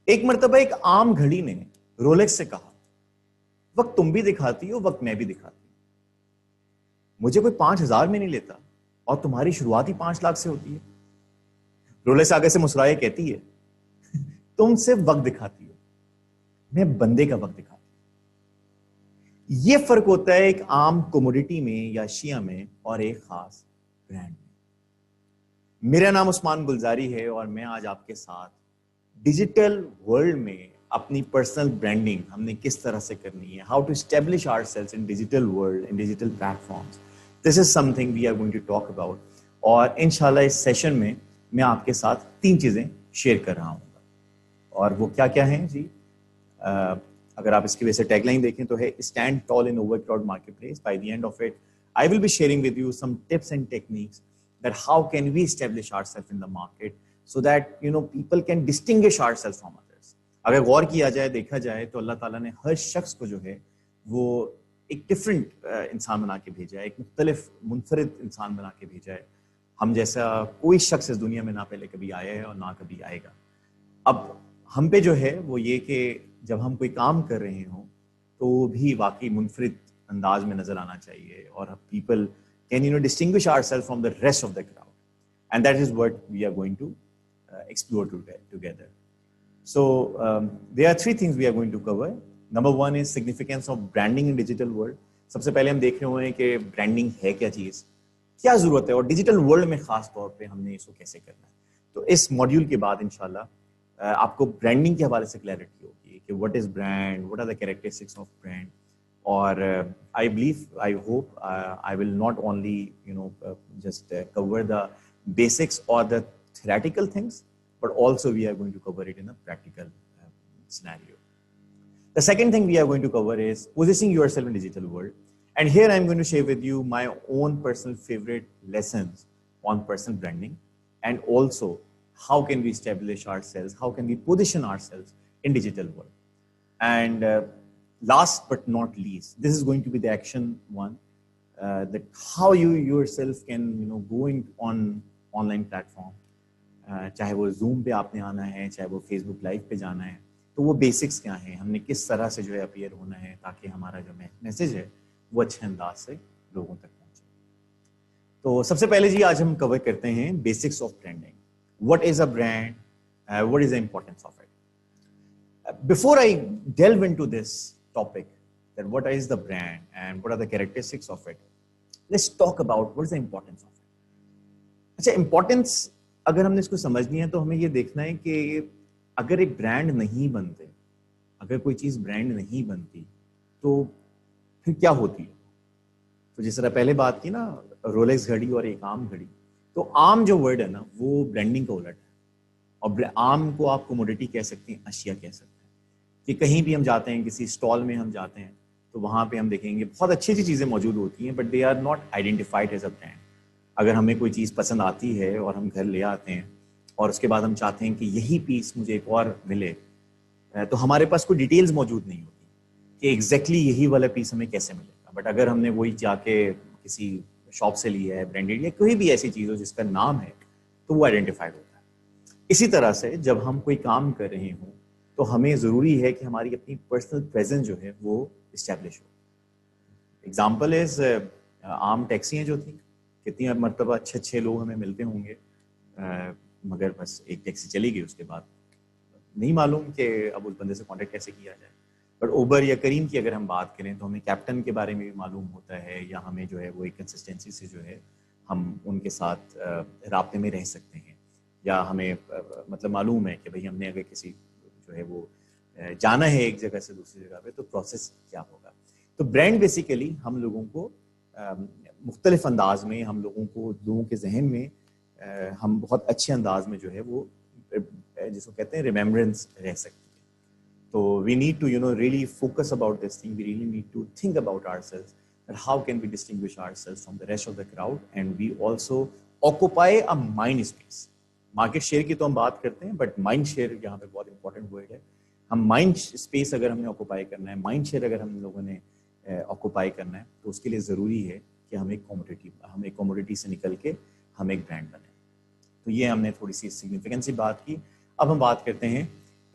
ایک مرتبہ ایک عام گھڑی نے رولیکس سے کہا, وقت تم بھی دکھاتی ہو, وقت میں بھی دکھاتی ہوں, مجھے کوئی 5,000 میں نہیں لیتا اور تمہاری شروعات ہی 5 لاکھ سے ہوتی ہے. رولیکس آگے سے مسکرائے کہتی ہے, تم صرف وقت دکھاتی ہو, میں بندے کا وقت دکھاتی ہوں. یہ فرق ہوتا ہے ایک عام کوموڈیٹی میں یا اشیاء میں اور ایک خاص برانڈ میں. میرا نام عثمان گلزاری ہے اور میں آج آپ کے ساتھ ڈیجیٹل ورلڈ میں اپنی پرسنل برانڈنگ ہم نے کس طرح سے کرنی ہے, how to establish our sales in digital world, in digital platforms, this is something we are going to talk about. اور انشاءاللہ اس سیشن میں میں آپ کے ساتھ 3 چیزیں شیئر کر رہا ہوں. اور وہ کیا کیا ہیں جی؟ اگر آپ اس کی وجہ سے ٹیگ لائن دیکھیں تو ہے stand tall in our crowd marketplace. By the end of it I will be sharing with you some tips and techniques that how can we establish ourselves in the market so that people can distinguish ourselves from others. اگر غور کیا جائے, دیکھا جائے تو اللہ تعالیٰ نے ہر شخص کو جو ہے وہ ایک ڈفرینٹ انسان بنا کے بھیجا ہے, ایک مختلف منفرد انسان بنا کے بھیجا ہے. ہم جیسا کوئی شخص اس دنیا میں نہ پہلے کبھی آیا ہے اور نہ کبھی آئے گا. اب ہم پہ جو ہے وہ یہ کہ جب ہم کوئی کام کر رہے ہوں تو وہ بھی واقعی منفرد انداز میں نظر آنا چاہیے, اور people can distinguish ourselves from the rest of the crowd, and that is what we are going to explore together. So there are 3 things we are going to cover. Number 1 is significance of branding in digital world. سب سے پہلے ہم دیکھ رہے ہوئے ہیں کہ branding ہے کیا چیز, کیا ضرورت ہے, اور ڈیجیٹل ورلڈ میں خاص طور پہ ہم نے اس کو کیسے کرنا ہے. تو اس ماڈیول کے بعد انشاءاللہ آپ کو برانڈنگ کے حوالے سے کلیئرٹی ہوگی کہ what is brand, what are the characteristics of brand. اور I believe, I hope I will not only just cover the basics or the theoretical things, but also we are going to cover it in a practical scenario. The second thing we are going to cover is positioning yourself in digital world, and here I am going to share with you my own personal favorite lessons on personal branding, and also how can we establish ourselves, how can we position ourselves in digital world. And last but not least, this is going to be the action one, that how you yourself can go in on online platform, چاہے وہ zoom پہ آپ نے آنا ہے, چاہے وہ face بک live پہ جانا ہے, تو وہ بیسکس کیا ہیں, ہم نے کس طرح سے جو ہے اپیئر ہونا ہے تاکہ ہمارا جو میسج ہے وہ اچھے انداز سے لوگوں تک پہنچے. تو سب سے پہلے جی آج ہم کور کرتے ہیں basics of branding. What is a brand, what is the importance of it. Before I delve into this topic, that what is the brand and what are the characteristics of it, let's talk about what is the importance of it. اچھا, importance اگر ہم نے اس کو سمجھنی ہے تو ہمیں یہ دیکھنا ہے کہ اگر ایک برانڈ نہیں بنتے, اگر کوئی چیز برانڈ نہیں بنتی تو پھر کیا ہوتی ہے. تو جس طرح پہلے بات کی نا رولیکس گھڑی اور ایک عام گھڑی, تو عام جو ورڈ ہے نا وہ برانڈنگ کا الٹ ہے, اور عام کو آپ کوموڈیٹی کہہ سکتے ہیں, اشیاء کہہ سکتے ہیں. کہ کہیں بھی ہم جاتے ہیں, کسی اسٹال میں ہم جاتے ہیں تو وہاں پہ ہم دیکھیں گے بہت اچھی اچھی چیزیں موجود ہوتی ہیں, but they are not identified as a brand. اگر ہمیں کوئی چیز پسند آتی ہے اور ہم گھر لے آتے ہیں اور اس کے بعد ہم چاہتے ہیں کہ یہی پیس مجھے ایک اور ملے, تو ہمارے پاس کوئی ڈیٹیلز موجود نہیں ہوتی کہ ایگزیکٹلی یہی والا پیس ہمیں کیسے ملے گا. بٹ اگر ہم نے وہی جا کے کسی شاپ سے لیا ہے برانڈیڈ یا کوئی بھی ایسی چیز ہو جس کا نام ہے, تو وہ آئیڈینٹیفائڈ ہوتا ہے. اسی طرح سے جب ہم کوئی کام کر رہے ہوں تو ہمیں ضروری ہے کہ ہماری اپنی پرسنل پریزنس جو ہے وہ اسٹیبلش ہو. ایگزامپل از عام ٹیکسیاں جو تھیں, کتنی مرتبہ اچھے لوگ ہمیں ملتے ہوں گے, مگر بس ایک ٹیکسی چلی گئی, اس کے بعد نہیں معلوم کہ اب اس بندے سے کانٹیکٹ کیسے کیا جائے. بٹ اوبر یا کریم کی اگر ہم بات کریں تو ہمیں کیپٹن کے بارے میں بھی معلوم ہوتا ہے, یا ہمیں جو ہے وہ ایک کنسسٹنسی سے جو ہے ہم ان کے ساتھ رابطے میں رہ سکتے ہیں, یا ہمیں مطلب معلوم ہے کہ بھئی ہم نے اگر کسی جو ہے وہ جانا ہے ایک جگہ سے دوسری جگہ پہ تو پروسیس کیا ہوگا. تو برانڈ بیسیکلی ہم لوگوں کو مختلف انداز میں, ہم لوگوں کے ذہن میں ہم بہت اچھے انداز میں جو ہے وہ جس کو کہتے ہیں ریمیمبرنس رہ سکتی ہے. تو we need to really focus about this thing, we really need to think about our sales, that how can we distinguish ourselves from the rest of the crowd, and we also occupy a mind space. Market share کی تو ہم بات کرتے ہیں, but mind share یہاں پہ بہت important word ہے. ہم مائنڈ اسپیس اگر ہم نے آکوپائی کرنا ہے, مائنڈ شیئر اگر ہم لوگوں نے آکوپائی کرنا ہے, تو اس کے لیے ضروری ہے کہ ہم ایک کوموڈیٹی سے نکل کے ہم ایک برانڈ بنیں. تو یہ ہم نے تھوڑی سی سگنیفیکنس سے بات کی. اب ہم بات کرتے ہیں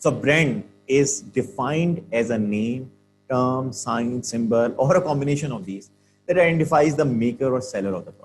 So brand is defined as a name, term, sign, symbol or a combination of these that identifies the maker or seller of the product.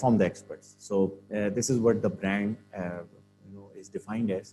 from the experts. So this is what the brand is defined as.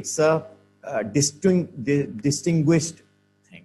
it's a distinguished thing.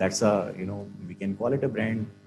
that's a we can call it a brand.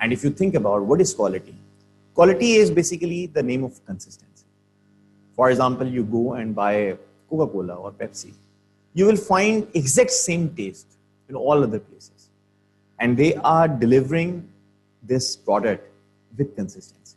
And if you think about what is quality, quality is basically the name of consistency. For example, you go and buy Coca-Cola or Pepsi, you will find exact same taste in all other places, and they are delivering this product with consistency.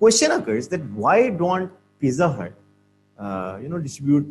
question occurs that why don't Pizza Hut, distribute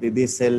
they sell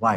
Why?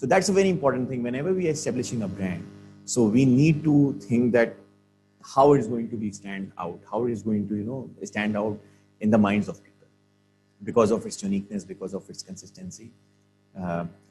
So that's a very important thing whenever we are establishing a brand. So we need to think that how it is going to be stand out, how it is going to stand out in the minds of people because of its uniqueness, because of its consistency.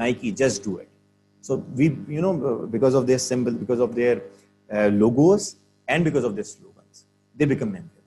Nike, just do it. So we, because of their symbol, because of their logos and because of their slogans, they become memorable.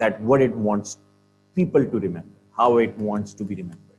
that what it wants people to remember, how it wants to be remembered.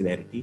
clarity.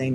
10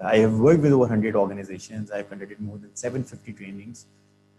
I have worked with over 100 organizations, I have conducted more than 750 trainings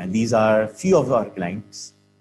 And these are few of our clients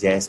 JS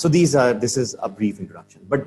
So this is a brief introduction, but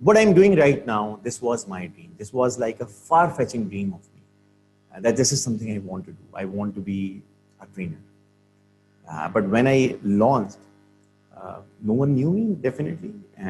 what I'm doing right now, this was my dream. This was like a far-fetching dream of me. That this is something I want to do. I want to be a trainer. But when I launched, no one knew me definitely,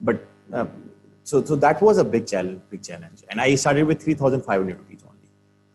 But So that was a big challenge, and I started with 3,500 rupees only.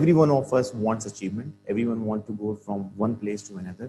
everyone of us wants achievement, everyone want to go from one place to another.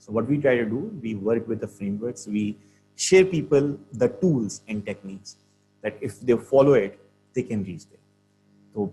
So what we try to do, we work with the frameworks, we share people the tools and techniques that if they follow it, they can reach there. So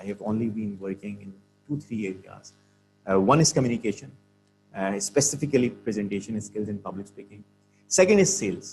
I have only been working in 2-3 areas. One is communication, specifically presentation skills in public speaking. Second is sales,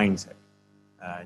mindset,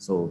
So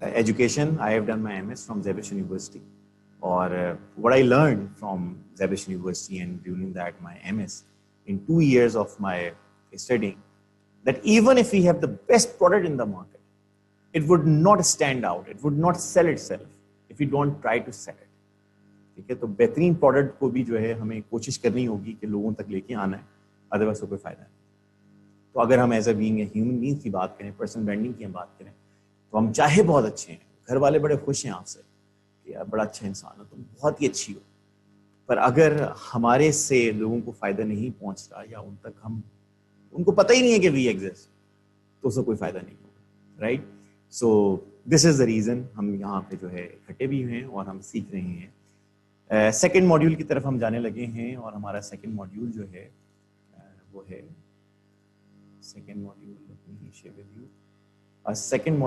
Education, I have done my MS from Zabish University, or what I learned from Zabish University and during that my MS in 2 years of my studying, that even if we have the best product in the market, it would not stand out, it would not sell itself if we don't try to sell it. ٹھیک ہے. تو بہترین product کو بھی جو ہے ہمیں کوشش کرنی ہوگی کہ لوگوں تک لے کے آنا ہے, ادروائز کوئی فائدہ نہیں. تو اگر ہم as a being human being کی بات کریں, پرسنل برانڈنگ کی ہم بات کریں, تو ہم چاہے بہت اچھے ہیں, گھر والے بڑے خوش ہیں آپ سے کہ یار بڑا اچھا انسان ہو, تم بہت ہی اچھی ہو, پر اگر ہمارے سے لوگوں کو فائدہ نہیں پہنچ رہا یا ان کو پتہ ہی نہیں ہے کہ وی ایگزسٹ, تو اس سے کوئی فائدہ نہیں ہوگا, right. So this is the reason ہم یہاں پہ جو ہے اکٹھے بھی ہیں اور ہم سیکھ رہے ہیں. سیکنڈ ماڈیول کی طرف ہم جانے لگے ہیں, اور ہمارا سیکنڈ ماڈیول جو ہے وہ ہے سیکنڈ ماڈیول. سیکنڈ